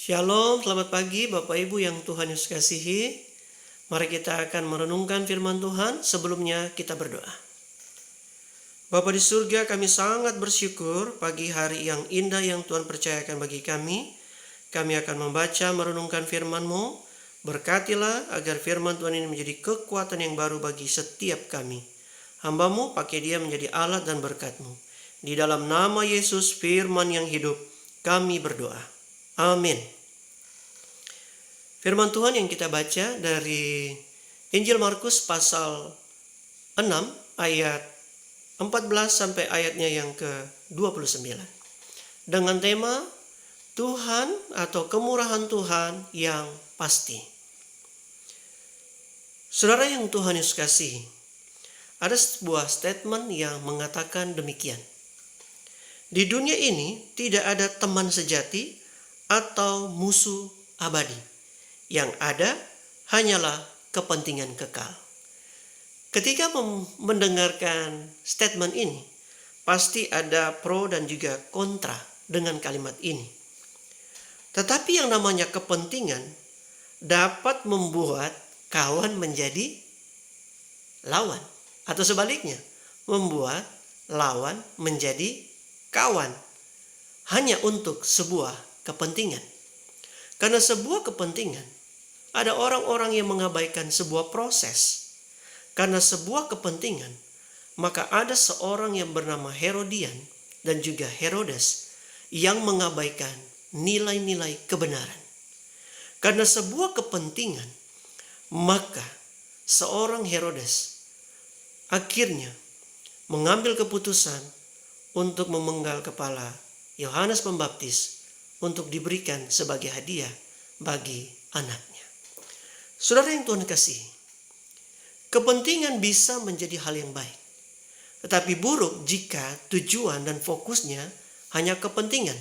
Shalom, selamat pagi Bapak Ibu yang Tuhan Yesus kasihi. Mari kita akan merenungkan firman Tuhan. Sebelumnya kita berdoa. Bapa di surga, kami sangat bersyukur pagi hari yang indah yang Tuhan percayakan bagi kami. Kami akan membaca merenungkan firman-Mu. Berkatilah agar firman Tuhan ini menjadi kekuatan yang baru bagi setiap kami. Hamba-Mu pakai dia menjadi alat dan berkat-Mu. Di dalam nama Yesus firman yang hidup, kami berdoa. Amin. Firman Tuhan yang kita baca dari Injil Markus pasal 6 ayat 14 sampai ayatnya yang ke-29. Dengan tema Tuhan atau kemurahan Tuhan yang pasti. Saudara yang Tuhan Yesus kasihi, ada sebuah statement yang mengatakan demikian. Di dunia ini tidak ada teman sejati atau musuh abadi. Yang ada hanyalah kepentingan kekal. Ketika mendengarkan statement ini, pasti ada pro dan juga kontra dengan kalimat ini. Tetapi yang namanya kepentingan dapat membuat kawan menjadi lawan. Atau sebaliknya, membuat lawan menjadi kawan. Hanya untuk sebuah kepentingan. Karena sebuah kepentingan, ada orang-orang yang mengabaikan sebuah proses. Karena sebuah kepentingan, maka ada seorang yang bernama Herodian dan juga Herodes yang mengabaikan nilai-nilai kebenaran. Karena sebuah kepentingan, maka seorang Herodes akhirnya mengambil keputusan untuk memenggal kepala Yohanes Pembaptis untuk diberikan sebagai hadiah bagi anaknya. Saudara yang Tuhan kasihi, kepentingan bisa menjadi hal yang baik. Tetapi buruk jika tujuan dan fokusnya hanya kepentingan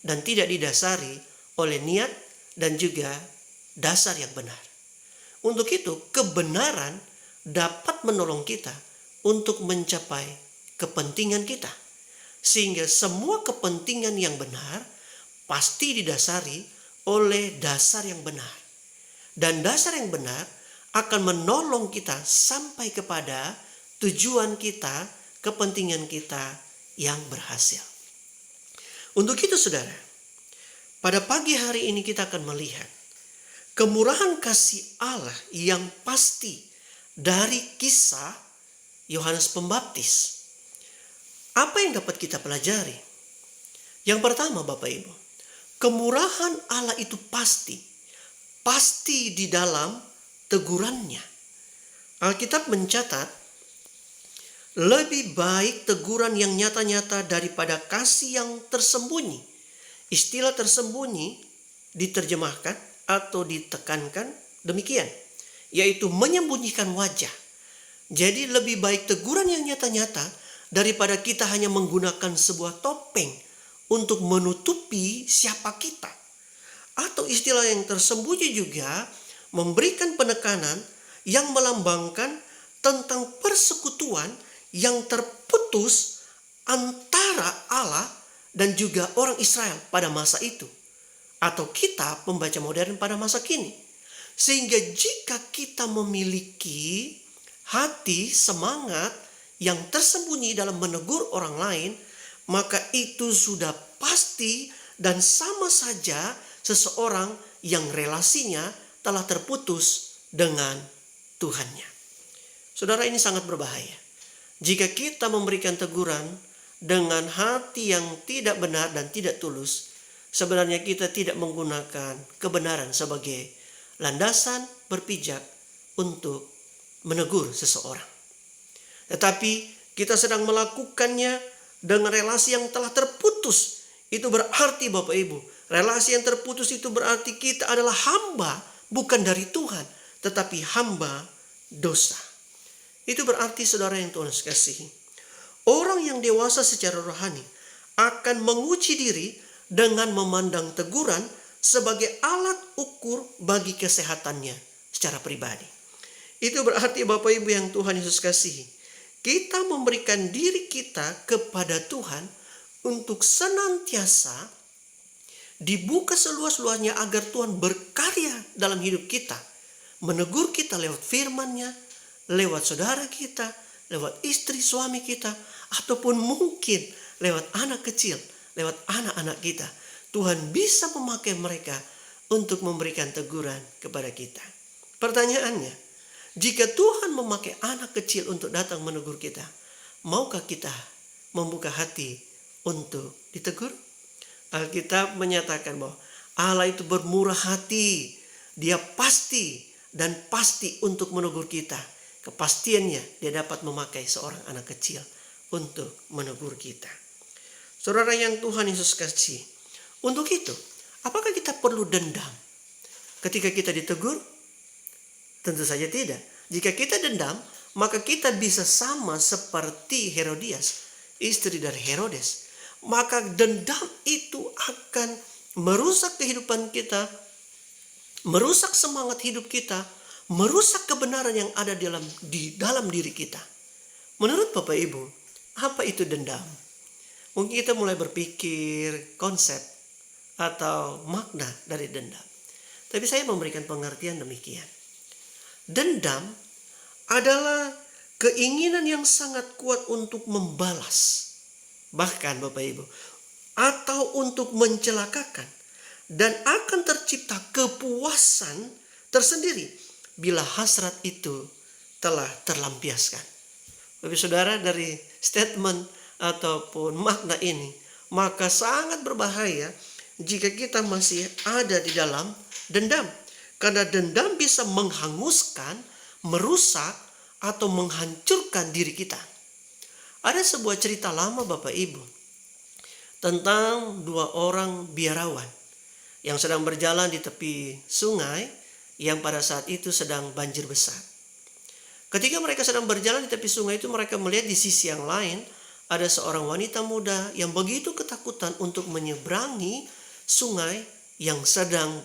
dan tidak didasari oleh niat dan juga dasar yang benar. Untuk itu, kebenaran dapat menolong kita untuk mencapai kepentingan kita. Sehingga semua kepentingan yang benar pasti didasari oleh dasar yang benar. Dan dasar yang benar akan menolong kita sampai kepada tujuan kita, kepentingan kita yang berhasil. Untuk itu saudara, pada pagi hari ini kita akan melihat kemurahan kasih Allah yang pasti dari kisah Yohanes Pembaptis. Apa yang dapat kita pelajari? Yang pertama Bapak Ibu, kemurahan Allah itu pasti di dalam tegurannya. Alkitab mencatat, lebih baik teguran yang nyata-nyata daripada kasih yang tersembunyi. Istilah tersembunyi diterjemahkan atau ditekankan demikian, yaitu menyembunyikan wajah. Jadi lebih baik teguran yang nyata-nyata daripada kita hanya menggunakan sebuah topeng untuk menutupi siapa kita. Atau istilah yang tersembunyi juga memberikan penekanan yang melambangkan tentang persekutuan yang terputus antara Allah dan juga orang Israel pada masa itu. Atau kita pembaca modern pada masa kini. Sehingga jika kita memiliki hati semangat yang tersembunyi dalam menegur orang lain, maka itu sudah pasti dan sama saja seseorang yang relasinya telah terputus dengan Tuhannya. Saudara, ini sangat berbahaya. Jika kita memberikan teguran dengan hati yang tidak benar dan tidak tulus, sebenarnya kita tidak menggunakan kebenaran sebagai landasan berpijak untuk menegur seseorang. Tetapi kita sedang melakukannya dengan relasi yang telah terputus. Itu berarti Bapak Ibu, relasi yang terputus itu berarti kita adalah hamba bukan dari Tuhan, tetapi hamba dosa. Itu berarti saudara yang Tuhan kasihi, orang yang dewasa secara rohani akan menguji diri dengan memandang teguran sebagai alat ukur bagi kesehatannya secara pribadi. Itu berarti Bapak Ibu yang Tuhan Yesus kasihi, kita memberikan diri kita kepada Tuhan untuk senantiasa dibuka seluas-luasnya agar Tuhan berkarya dalam hidup kita. Menegur kita lewat firman-Nya, lewat saudara kita, lewat istri suami kita, ataupun mungkin lewat anak kecil, lewat anak-anak kita. Tuhan bisa memakai mereka untuk memberikan teguran kepada kita. Pertanyaannya, jika Tuhan memakai anak kecil untuk datang menegur kita, maukah kita membuka hati untuk ditegur? Alkitab menyatakan bahwa Allah itu bermurah hati. Dia pasti dan pasti untuk menegur kita. Kepastiannya dia dapat memakai seorang anak kecil untuk menegur kita. Saudara yang Tuhan Yesus kasih, untuk itu, apakah kita perlu dendam ketika kita ditegur? Tentu saja tidak. Jika kita dendam, maka kita bisa sama seperti Herodias, istri dari Herodes. Maka dendam itu akan merusak kehidupan kita, merusak semangat hidup kita, merusak kebenaran yang ada di dalam diri kita. Menurut Bapak Ibu, apa itu dendam? Mungkin kita mulai berpikir konsep atau makna dari dendam. Tapi saya memberikan pengertian demikian. Dendam adalah keinginan yang sangat kuat untuk membalas. Bahkan Bapak Ibu, atau untuk mencelakakan. Dan akan tercipta kepuasan tersendiri bila hasrat itu telah terlampiaskan. Bapak Saudara, dari statement ataupun makna ini, maka sangat berbahaya jika kita masih ada di dalam dendam. Karena dendam bisa menghanguskan, merusak, atau menghancurkan diri kita. Ada sebuah cerita lama Bapak Ibu tentang dua orang biarawan yang sedang berjalan di tepi sungai yang pada saat itu sedang banjir besar. Ketika mereka sedang berjalan di tepi sungai itu, mereka melihat di sisi yang lain ada seorang wanita muda yang begitu ketakutan untuk menyeberangi sungai yang sedang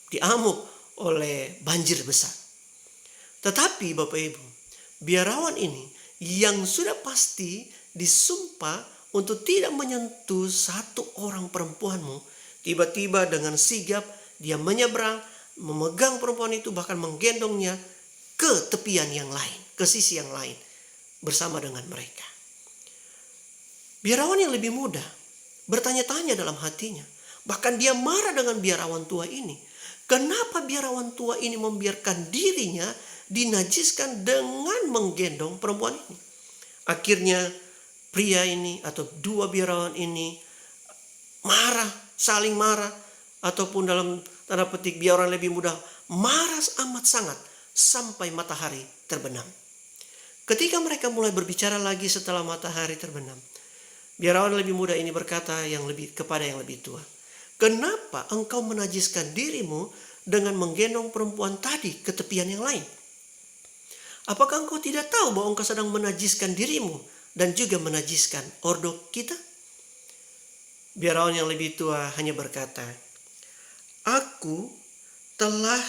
diamuk oleh banjir besar. Tetapi Bapak Ibu, biarawan ini yang sudah pasti disumpah untuk tidak menyentuh satu orang perempuanmu, tiba-tiba dengan sigap dia menyeberang, memegang perempuan itu, bahkan menggendongnya ke tepian yang lain, ke sisi yang lain bersama dengan mereka. Biarawan yang lebih muda bertanya-tanya dalam hatinya, bahkan dia marah dengan biarawan tua ini. Kenapa biarawan tua ini membiarkan dirinya dinajiskan dengan menggendong perempuan ini? Akhirnya pria ini atau dua biarawan ini marah, saling marah, ataupun dalam tanda petik biarawan lebih muda marah amat sangat sampai matahari terbenam. Ketika mereka mulai berbicara lagi setelah matahari terbenam, biarawan lebih muda ini berkata kepada yang lebih tua, "Kenapa engkau menajiskan dirimu dengan menggendong perempuan tadi ke tepian yang lain? Apakah engkau tidak tahu bahwa engkau sedang menajiskan dirimu dan juga menajiskan ordok kita?" Biarawan yang lebih tua hanya berkata, "Aku telah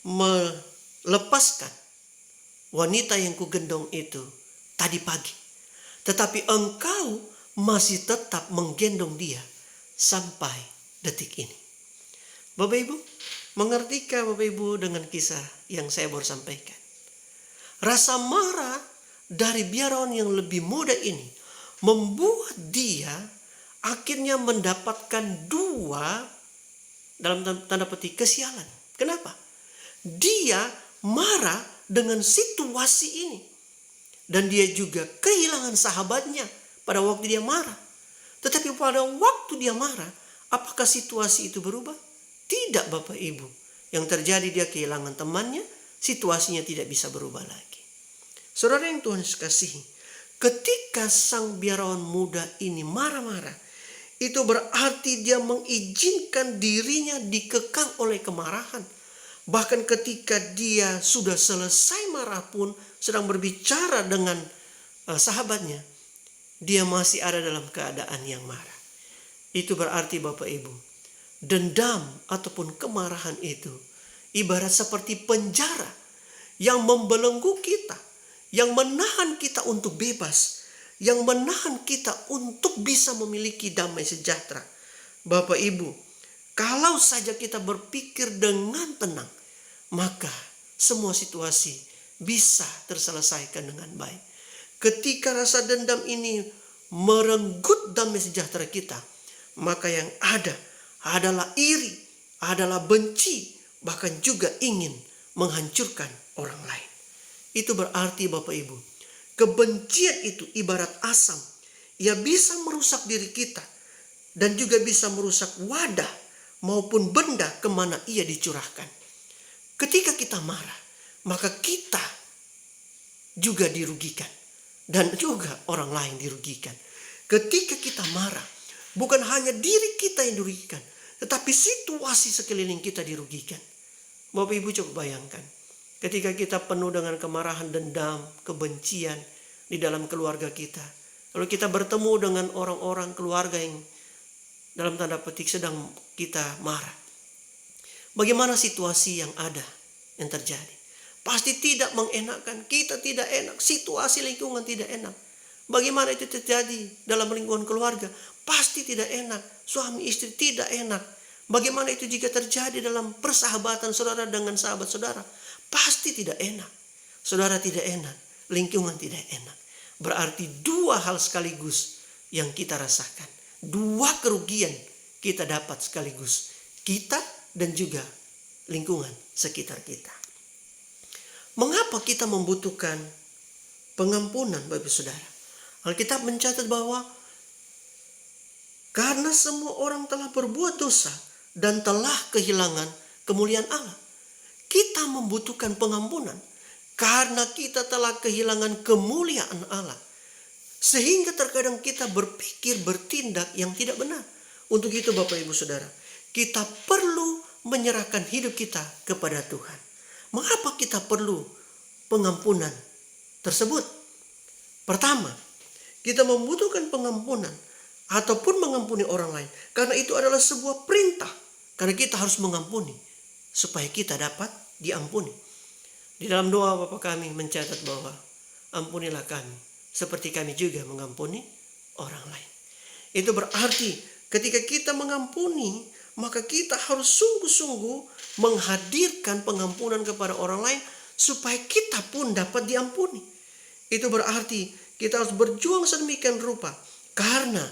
melepaskan wanita yang kugendong itu tadi pagi. Tetapi engkau masih tetap menggendong dia sampai detik ini." Bapak Ibu, mengertikah Bapak Ibu dengan kisah yang saya baru sampaikan? Rasa marah dari biarawan yang lebih muda ini membuat dia akhirnya mendapatkan dua, dalam tanda petik, kesialan. Kenapa? Dia marah dengan situasi ini. Dan dia juga kehilangan sahabatnya pada waktu dia marah. Tetapi pada waktu dia marah, apakah situasi itu berubah? Tidak Bapak Ibu. Yang terjadi dia kehilangan temannya, situasinya tidak bisa berubah lagi. Saudara yang Tuhan kasihi, ketika sang biarawan muda ini marah-marah, itu berarti dia mengizinkan dirinya dikekang oleh kemarahan. Bahkan ketika dia sudah selesai marah pun, sedang berbicara dengan sahabatnya, dia masih ada dalam keadaan yang marah. Itu berarti Bapak Ibu, dendam ataupun kemarahan itu ibarat seperti penjara yang membelenggu kita, yang menahan kita untuk bebas, yang menahan kita untuk bisa memiliki damai sejahtera. Bapak Ibu, kalau saja kita berpikir dengan tenang, maka semua situasi bisa terselesaikan dengan baik. Ketika rasa dendam ini merenggut damai sejahtera kita, maka yang ada adalah iri, adalah benci, bahkan juga ingin menghancurkan orang lain. Itu berarti Bapak Ibu, kebencian itu ibarat asam. Ia bisa merusak diri kita dan juga bisa merusak wadah maupun benda kemana ia dicurahkan. Ketika kita marah, maka kita juga dirugikan dan juga orang lain dirugikan. Ketika kita marah, bukan hanya diri kita yang dirugikan, tetapi situasi sekeliling kita dirugikan. Bapak Ibu coba bayangkan, ketika kita penuh dengan kemarahan, dendam, kebencian di dalam keluarga kita, lalu kita bertemu dengan orang-orang keluarga yang dalam tanda petik sedang kita marah. Bagaimana situasi yang ada, yang terjadi? Pasti tidak mengenakan, kita tidak enak, situasi lingkungan tidak enak. Bagaimana itu terjadi dalam lingkungan keluarga? Pasti tidak enak, suami istri tidak enak. Bagaimana itu jika terjadi dalam persahabatan saudara dengan sahabat saudara? Pasti tidak enak. Saudara tidak enak, lingkungan tidak enak. Berarti dua hal sekaligus yang kita rasakan. Dua kerugian kita dapat sekaligus. Kita dan juga lingkungan sekitar kita. Mengapa kita membutuhkan pengampunan, Bapak Saudara? Alkitab mencatat bahwa karena semua orang telah berbuat dosa dan telah kehilangan kemuliaan Allah. Kita membutuhkan pengampunan karena kita telah kehilangan kemuliaan Allah. Sehingga terkadang kita berpikir, bertindak yang tidak benar. Untuk itu Bapak Ibu Saudara, kita perlu menyerahkan hidup kita kepada Tuhan. Mengapa kita perlu pengampunan tersebut? Pertama, kita membutuhkan pengampunan ataupun mengampuni orang lain. Karena itu adalah sebuah perintah. Karena kita harus mengampuni supaya kita dapat diampuni. Di dalam doa Bapa kami mencatat bahwa ampunilah kami seperti kami juga mengampuni orang lain. Itu berarti ketika kita mengampuni, maka kita harus sungguh-sungguh menghadirkan pengampunan kepada orang lain supaya kita pun dapat diampuni. Itu berarti kita harus berjuang sedemikian rupa karena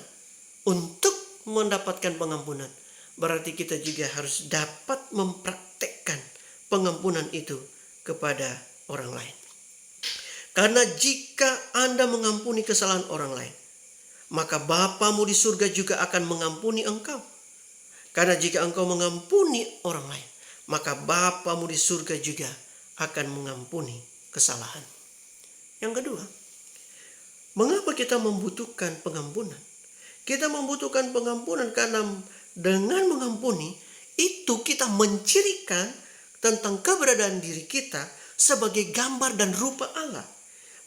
untuk mendapatkan pengampunan berarti kita juga harus dapat mempraktekkan pengampunan itu kepada orang lain. Karena jika Anda mengampuni kesalahan orang lain, maka Bapamu di surga juga akan mengampuni engkau. Karena jika engkau mengampuni orang lain, maka Bapamu di surga juga akan mengampuni kesalahan. Yang kedua, mengapa kita membutuhkan pengampunan? Kita membutuhkan pengampunan karena dengan mengampuni itu kita mencirikan tentang keberadaan diri kita sebagai gambar dan rupa Allah.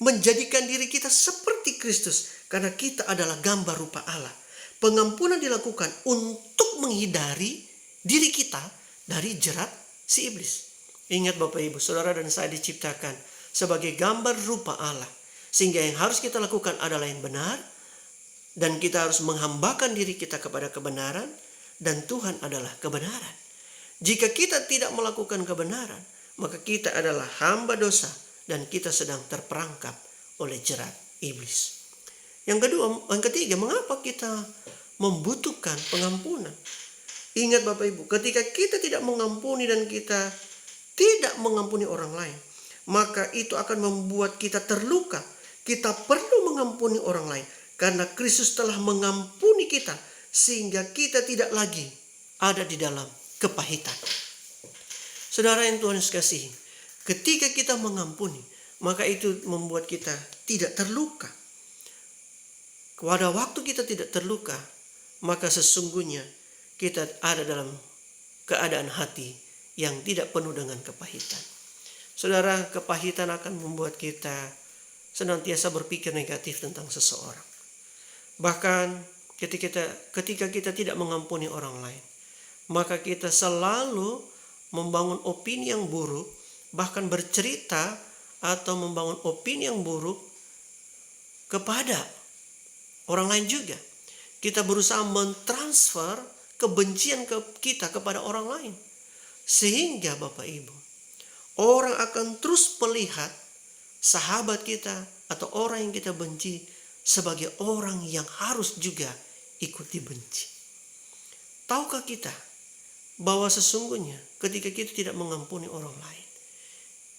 Menjadikan diri kita seperti Kristus karena kita adalah gambar rupa Allah. Pengampunan dilakukan untuk menghindari diri kita dari jerat si iblis. Ingat Bapak Ibu, saudara dan saya diciptakan sebagai gambar rupa Allah. Sehingga yang harus kita lakukan adalah yang benar. Dan kita harus menghambakan diri kita kepada kebenaran. Dan Tuhan adalah kebenaran. Jika kita tidak melakukan kebenaran, maka kita adalah hamba dosa. Dan kita sedang terperangkap oleh jerat iblis. Yang ketiga, mengapa kita membutuhkan pengampunan? Ingat Bapak Ibu, ketika kita tidak mengampuni dan kita tidak mengampuni orang lain, maka itu akan membuat kita terluka. Kita perlu mengampuni orang lain karena Kristus telah mengampuni kita sehingga kita tidak lagi ada di dalam kepahitan. Saudara yang Tuhan kasihi, ketika kita mengampuni, maka itu membuat kita tidak terluka. Pada waktu kita tidak terluka, maka sesungguhnya kita ada dalam keadaan hati yang tidak penuh dengan kepahitan. Saudara, kepahitan akan membuat kita senantiasa berpikir negatif tentang seseorang. Bahkan ketika kita tidak mengampuni orang lain, maka kita selalu membangun opini yang buruk, bahkan bercerita atau membangun opini yang buruk kepada orang lain juga. Kita berusaha mentransfer kebencian kita kepada orang lain. Sehingga Bapak Ibu, orang akan terus melihat sahabat kita atau orang yang kita benci sebagai orang yang harus juga ikut dibenci. Tahukah kita bahwa sesungguhnya ketika kita tidak mengampuni orang lain,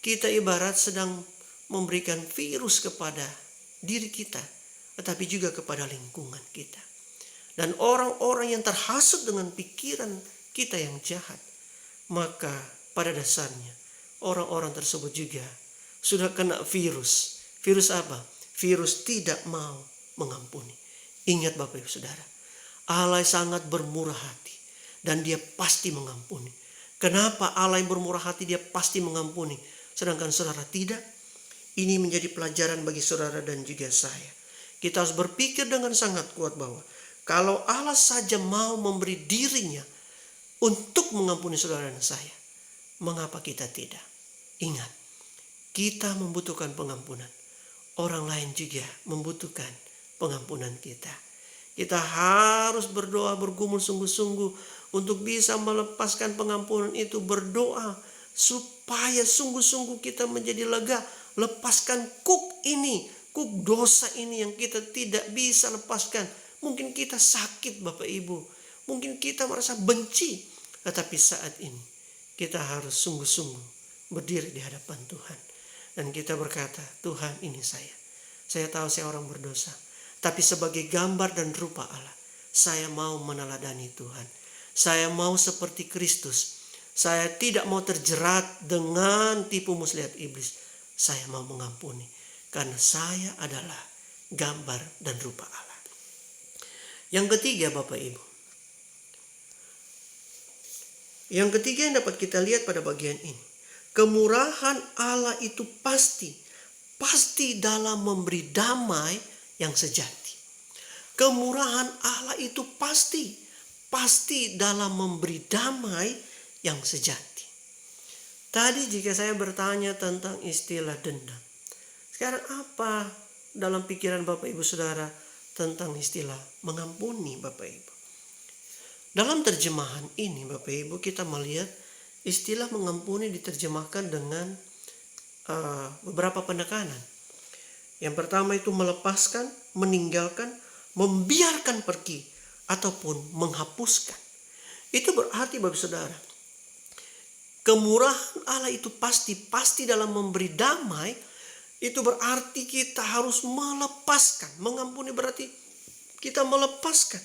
kita ibarat sedang memberikan virus kepada diri kita, tetapi juga kepada lingkungan kita. Dan orang-orang yang terhasut dengan pikiran kita yang jahat, maka pada dasarnya orang-orang tersebut juga sudah kena virus. Virus apa? Virus tidak mau mengampuni. Ingat Bapak Ibu Saudara, Allah sangat bermurah hati dan dia pasti mengampuni. Kenapa Allah yang bermurah hati dia pasti mengampuni, sedangkan saudara tidak? Ini menjadi pelajaran bagi saudara dan juga saya. Kita harus berpikir dengan sangat kuat bahwa kalau Allah saja mau memberi dirinya untuk mengampuni saudara dan saya, mengapa kita tidak? Ingat, kita membutuhkan pengampunan. Orang lain juga membutuhkan pengampunan kita. Kita harus berdoa bergumul sungguh-sungguh untuk bisa melepaskan pengampunan itu. Berdoa supaya sungguh-sungguh kita menjadi lega. Lepaskan kuk dosa ini yang kita tidak bisa lepaskan. Mungkin kita sakit Bapak Ibu. Mungkin kita merasa benci. Tetapi saat ini kita harus sungguh-sungguh berdiri di hadapan Tuhan. Dan kita berkata, Tuhan ini saya. Saya tahu saya orang berdosa. Tapi sebagai gambar dan rupa Allah, saya mau meneladani Tuhan. Saya mau seperti Kristus. Saya tidak mau terjerat dengan tipu muslihat iblis. Saya mau mengampuni. Karena saya adalah gambar dan rupa Allah. Yang ketiga Bapak Ibu. Yang ketiga yang dapat kita lihat pada bagian ini. Kemurahan Allah itu pasti dalam memberi damai yang sejati. Kemurahan Allah itu pasti dalam memberi damai yang sejati. Tadi jika saya bertanya tentang istilah dendam, sekarang apa dalam pikiran Bapak Ibu Saudara tentang istilah mengampuni Bapak Ibu? Dalam terjemahan ini Bapak Ibu kita melihat istilah mengampuni diterjemahkan dengan beberapa penekanan. Yang pertama itu melepaskan, meninggalkan, membiarkan pergi, ataupun menghapuskan. Itu berarti Bapak Saudara, kemurahan Allah itu pasti dalam memberi damai. Itu berarti kita harus melepaskan. Mengampuni berarti kita melepaskan,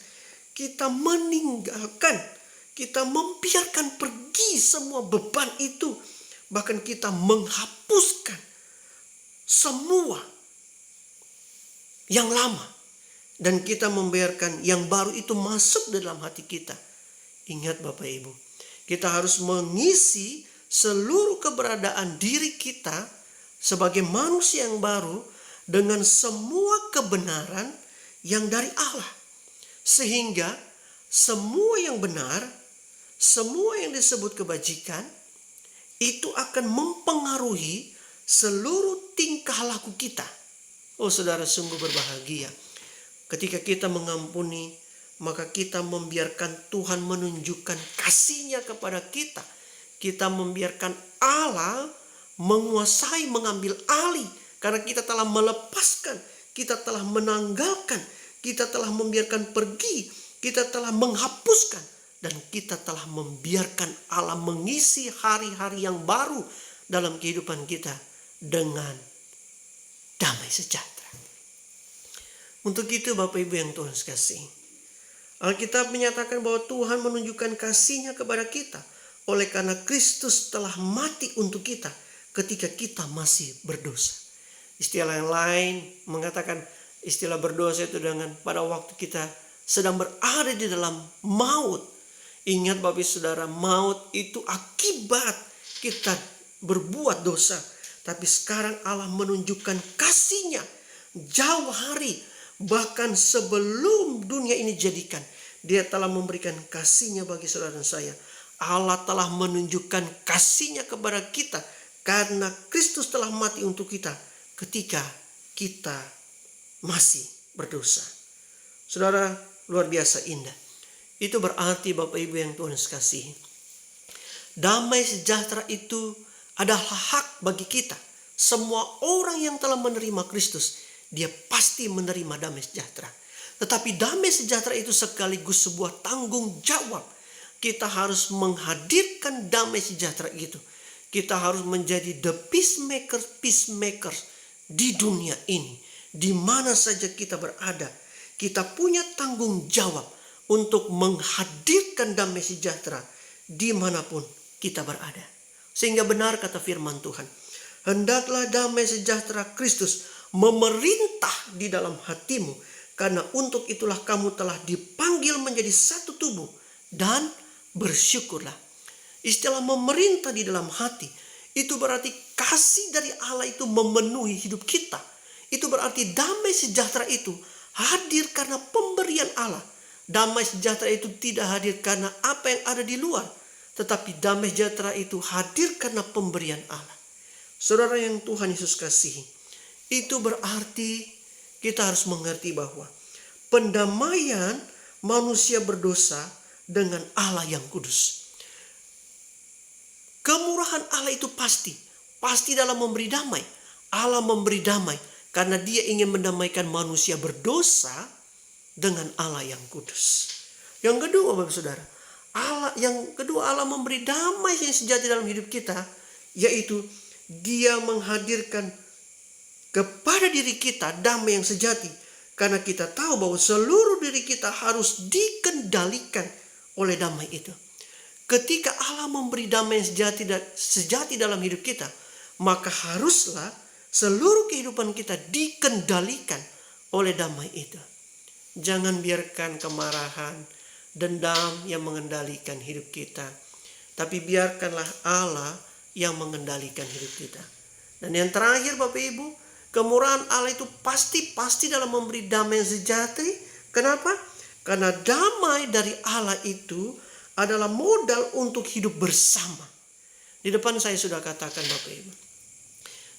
kita meninggalkan, kita membiarkan pergi semua beban itu. Bahkan kita menghapuskan semua yang lama. Dan kita membiarkan yang baru itu masuk dalam hati kita. Ingat Bapak Ibu, kita harus mengisi seluruh keberadaan diri kita sebagai manusia yang baru dengan semua kebenaran yang dari Allah. Sehingga semua yang benar, semua yang disebut kebajikan, itu akan mempengaruhi seluruh tingkah laku kita. Oh saudara, sungguh berbahagia. Ketika kita mengampuni, maka kita membiarkan Tuhan menunjukkan kasih-Nya kepada kita. Kita membiarkan Allah menguasai, mengambil alih. Karena kita telah melepaskan, kita telah menanggalkan, kita telah membiarkan pergi, kita telah menghapuskan. Dan kita telah membiarkan Allah mengisi hari-hari yang baru dalam kehidupan kita dengan damai sejahtera. Untuk itu Bapak Ibu yang Tuhan kasih, Alkitab menyatakan bahwa Tuhan menunjukkan kasih-Nya kepada kita oleh karena Kristus telah mati untuk kita ketika kita masih berdosa. Istilah yang lain mengatakan istilah berdosa itu dengan pada waktu kita sedang berada di dalam maut. Ingat Bapak Ibu Saudara, maut itu akibat kita berbuat dosa. Tapi sekarang Allah menunjukkan kasih-Nya jauh hari, bahkan sebelum dunia ini jadikan. Dia telah memberikan kasih-Nya bagi saudara dan saya. Allah telah menunjukkan kasih-Nya kepada kita karena Kristus telah mati untuk kita ketika kita masih berdosa. Saudara, luar biasa indah. Itu berarti Bapak Ibu yang Tuhan kasihi, damai sejahtera itu adalah hak bagi kita. Semua orang yang telah menerima Kristus, dia pasti menerima damai sejahtera. Tetapi damai sejahtera itu sekaligus sebuah tanggung jawab. Kita harus menghadirkan damai sejahtera itu. Kita harus menjadi the peacemaker di dunia ini. Di mana saja kita berada, kita punya tanggung jawab untuk menghadirkan damai sejahtera dimanapun kita berada. Sehingga benar kata firman Tuhan, hendaklah damai sejahtera Kristus memerintah di dalam hatimu, karena untuk itulah kamu telah dipanggil menjadi satu tubuh, dan bersyukurlah. Istilah memerintah di dalam hati, itu berarti kasih dari Allah itu memenuhi hidup kita. Itu berarti damai sejahtera itu hadir karena pemberian Allah. Damai sejahtera itu tidak hadir karena apa yang ada di luar, tetapi damai sejahtera itu hadir karena pemberian Allah. Saudara yang Tuhan Yesus kasihi, itu berarti kita harus mengerti bahwa pendamaian manusia berdosa dengan Allah yang kudus. Kemurahan Allah itu pasti dalam memberi damai. Allah memberi damai karena dia ingin mendamaikan manusia berdosa dengan Allah yang kudus. Yang kedua Bapak Saudara, Allah memberi damai yang sejati dalam hidup kita, yaitu dia menghadirkan kepada diri kita damai yang sejati, karena kita tahu bahwa seluruh diri kita harus dikendalikan oleh damai itu. Ketika Allah memberi damai yang sejati dalam hidup kita, maka haruslah seluruh kehidupan kita dikendalikan oleh damai itu. Jangan biarkan kemarahan, dendam yang mengendalikan hidup kita, tapi biarkanlah Allah yang mengendalikan hidup kita. Dan yang terakhir Bapak Ibu, kemurahan Allah itu pasti dalam memberi damai yang sejati. Kenapa? Karena damai dari Allah itu adalah modal untuk hidup bersama. Di depan saya sudah katakan Bapak Ibu,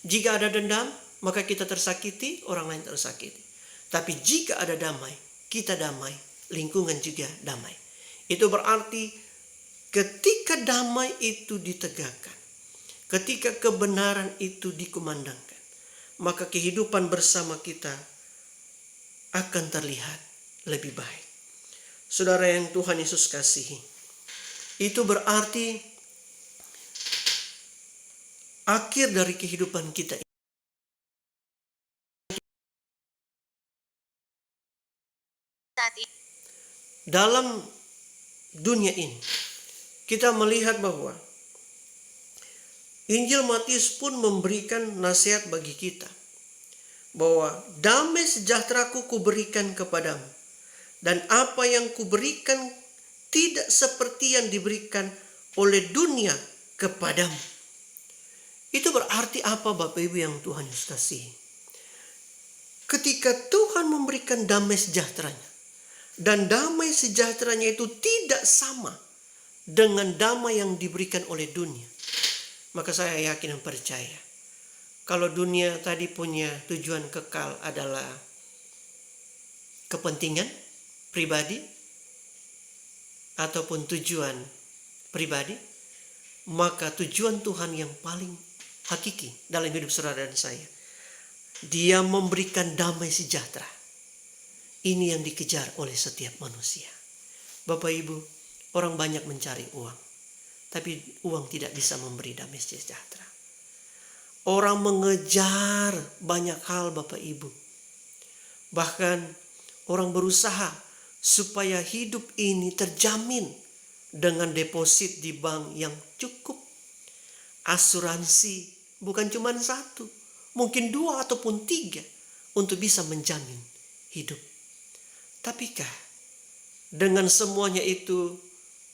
jika ada dendam, maka kita tersakiti, orang lain tersakiti. Tapi jika ada damai, kita damai, lingkungan juga damai. Itu berarti ketika damai itu ditegakkan, ketika kebenaran itu dikumandangkan, maka kehidupan bersama kita akan terlihat lebih baik. Saudara yang Tuhan Yesus kasihi, itu berarti akhir dari kehidupan kita dalam dunia ini. Kita melihat bahwa Injil Matius pun memberikan nasihat bagi kita, bahwa damai sejahteraku kuberikan kepadamu, dan apa yang kuberikan tidak seperti yang diberikan oleh dunia kepadamu. Itu berarti apa Bapak Ibu yang Tuhan Yesus kasihi? Ketika Tuhan memberikan damai sejahteranya, dan damai sejahteranya itu tidak sama dengan damai yang diberikan oleh dunia, maka saya yakin dan percaya, kalau dunia tadi punya tujuan kekal adalah kepentingan pribadi ataupun tujuan pribadi, maka tujuan Tuhan yang paling hakiki dalam hidup saudara dan saya, dia memberikan damai sejahtera. Ini yang dikejar oleh setiap manusia. Bapak Ibu, orang banyak mencari uang, tapi uang tidak bisa memberi damai sejahtera. Orang mengejar banyak hal Bapak Ibu. Bahkan orang berusaha supaya hidup ini terjamin dengan deposit di bank yang cukup. Asuransi bukan cuma satu, mungkin 2 ataupun 3 untuk bisa menjamin hidup. Tapikah dengan semuanya itu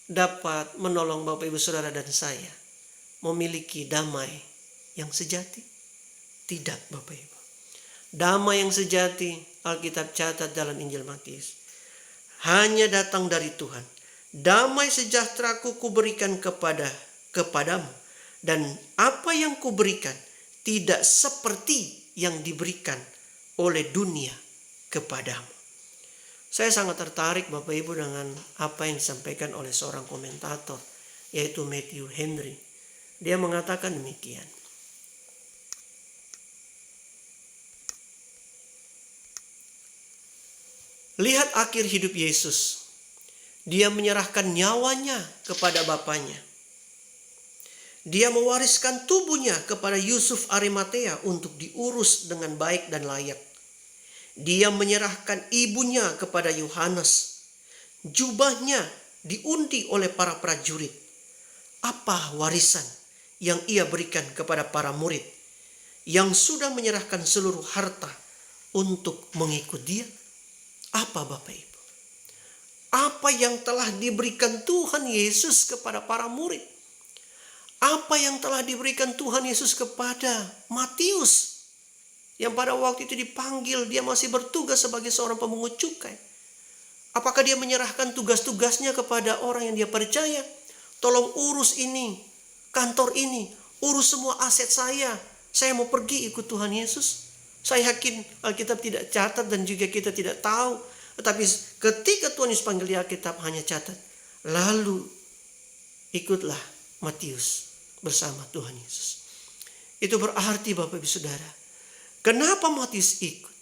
dapat menolong Bapak Ibu Saudara dan saya memiliki damai yang sejati? Tidak Bapak Ibu. Damai yang sejati, Alkitab catat dalam Injil Matius, hanya datang dari Tuhan. Damai sejahteraku kuberikan kepadamu, dan apa yang kuberikan tidak seperti yang diberikan oleh dunia kepadamu. Saya sangat tertarik Bapak Ibu dengan apa yang disampaikan oleh seorang komentator, yaitu Matthew Henry. Dia mengatakan demikian. Lihat akhir hidup Yesus. Dia menyerahkan nyawanya kepada Bapaknya. Dia mewariskan tubuhnya kepada Yusuf Arimatea untuk diurus dengan baik dan layak. Dia menyerahkan ibunya kepada Yohanes. Jubahnya diundi oleh para prajurit. Apa warisan yang ia berikan kepada para murid yang sudah menyerahkan seluruh harta untuk mengikut dia? Apa Bapak Ibu? Apa yang telah diberikan Tuhan Yesus kepada para murid? Apa yang telah diberikan Tuhan Yesus kepada Matius? Yang pada waktu itu dipanggil, dia masih bertugas sebagai seorang pemungut cukai. Apakah dia menyerahkan tugas-tugasnya kepada orang yang dia percaya? Tolong urus ini, kantor ini, urus semua aset saya. Saya mau pergi ikut Tuhan Yesus. Saya yakin Alkitab tidak catat dan juga kita tidak tahu. Tetapi ketika Tuhan Yesus panggil di Alkitab hanya catat. Lalu ikutlah Matius bersama Tuhan Yesus. Itu berarti Bapak Ibu Saudara. Kenapa Matius ikut?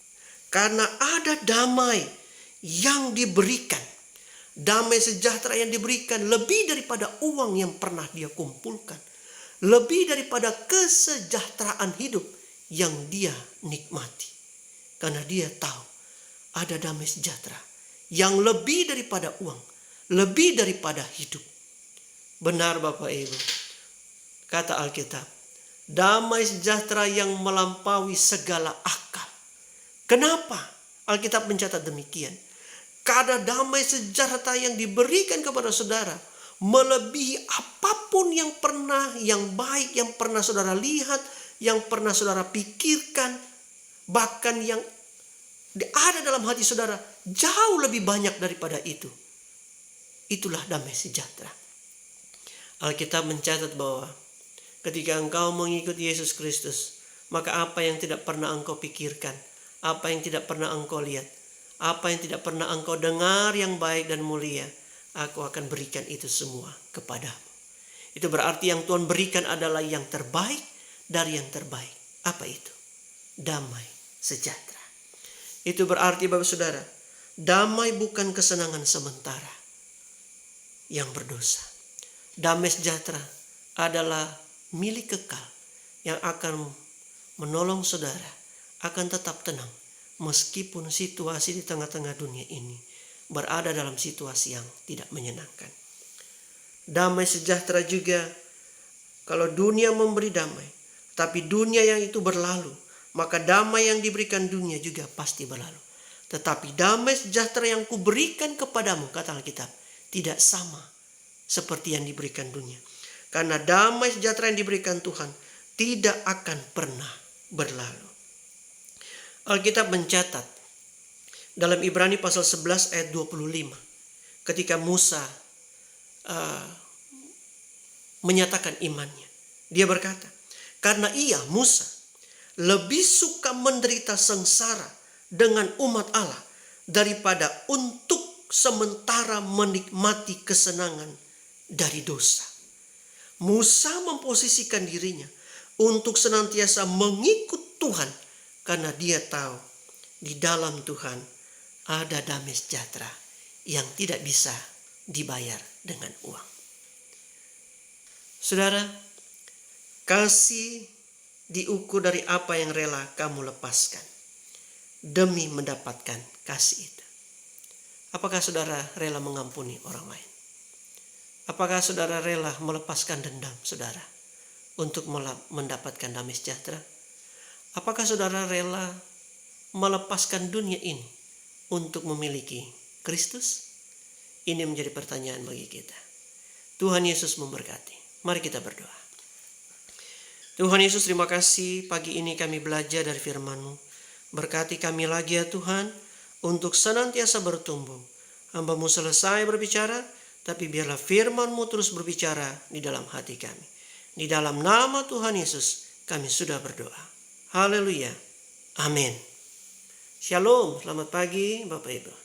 Karena ada damai yang diberikan. Damai sejahtera yang diberikan lebih daripada uang yang pernah dia kumpulkan. Lebih daripada kesejahteraan hidup yang dia nikmati. Karena dia tahu ada damai sejahtera yang lebih daripada uang. Lebih daripada hidup. Benar Bapak Ibu. Kata Alkitab. Damai sejahtera yang melampaui segala akal. Kenapa Alkitab mencatat demikian? Karena damai sejahtera yang diberikan kepada saudara melebihi apapun yang baik yang pernah saudara lihat, yang pernah saudara pikirkan, bahkan yang ada dalam hati saudara jauh lebih banyak daripada itu. Itulah damai sejahtera. Alkitab mencatat bahwa ketika engkau mengikuti Yesus Kristus, maka apa yang tidak pernah engkau pikirkan, apa yang tidak pernah engkau lihat, apa yang tidak pernah engkau dengar yang baik dan mulia, aku akan berikan itu semua kepadamu. Itu berarti yang Tuhan berikan adalah yang terbaik dari yang terbaik. Apa itu? Damai sejahtera. Itu berarti Bapak Saudara, damai bukan kesenangan sementara yang berdosa. Damai sejahtera adalah milik kekal yang akan menolong saudara akan tetap tenang meskipun situasi di tengah-tengah dunia ini berada dalam situasi yang tidak menyenangkan. Damai sejahtera juga kalau dunia memberi damai, tapi dunia yang itu berlalu, maka damai yang diberikan dunia juga pasti berlalu. Tetapi damai sejahtera yang kuberikan kepadamu, kata Alkitab, tidak sama seperti yang diberikan dunia. Karena damai sejahtera yang diberikan Tuhan tidak akan pernah berlalu. Alkitab mencatat dalam Ibrani pasal 11 ayat 25. Ketika Musa menyatakan imannya. Dia berkata, karena ia Musa lebih suka menderita sengsara dengan umat Allah daripada untuk sementara menikmati kesenangan dari dosa. Musa memposisikan dirinya untuk senantiasa mengikut Tuhan karena dia tahu di dalam Tuhan ada damai sejahtera yang tidak bisa dibayar dengan uang. Saudara, kasih diukur dari apa yang rela kamu lepaskan demi mendapatkan kasih itu. Apakah saudara rela mengampuni orang lain? Apakah saudara rela melepaskan dendam saudara untuk mendapatkan damai sejahtera? Apakah saudara rela melepaskan dunia ini untuk memiliki Kristus? Ini menjadi pertanyaan bagi kita. Tuhan Yesus memberkati. Mari kita berdoa. Tuhan Yesus, terima kasih pagi ini kami belajar dari firman-Mu. Berkati kami lagi ya Tuhan untuk senantiasa bertumbuh. Hamba-Mu selesai berbicara, tapi biarlah firman-Mu terus berbicara di dalam hati kami. Di dalam nama Tuhan Yesus kami sudah berdoa. Haleluya. Amin. Shalom. Selamat pagi Bapak Ibu.